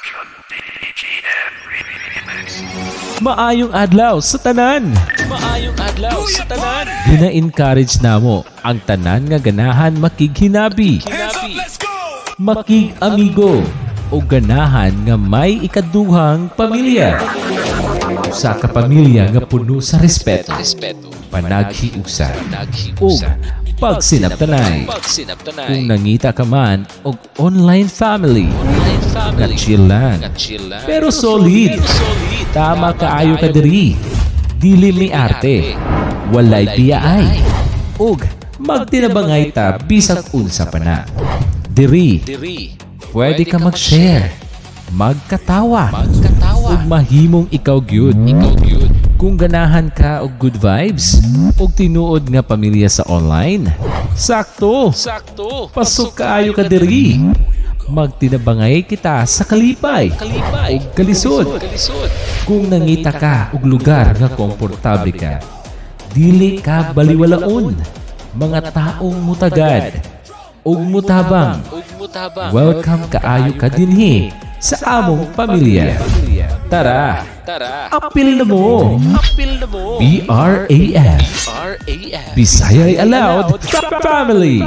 Production DGF Remix. Maayong adlaw sa tanan. Maayong adlaw sa tanan. Gina-encourage namo ang tanan nga ganahan makighinabi, Kinabi, makig-amigo o ganahan nga may ikaduhang pamilya. Sa kapamilya nga puno sa respeto, panaghiusa o naghiusa, pagsinabtanay. pagsinabtanay, Kung nangita ka man og online family, online nga family, chill lang, chill lang, pero solid. Tama kaayo ka diri. Dili mi arte, walay biyaay, ug magtinabangay ta bisag unsa pa na. Diri, diri, pwede ka mag-share, magkatawa, magkatawa, ug mahimong ikaw gyud. ikaw gyud, Kung ganahan ka og good vibes, ug tinuod nga pamilya sa online, sakto, sakto, pasok kaayo ka diri. Magtinabangay kita sa kalipay, kalipay, ug kalisod. kalisod, Kung nangita ka og lugar nga komportable ka, dili ka baliwalaon. Mga taong mutagad ug mutabang, ug mutabang, welcome kaayo ka dinhi sa among pamilya. Tara, tara, apil na mo. apil na mo, BRAF, RAF, Bisayay Aloud Family.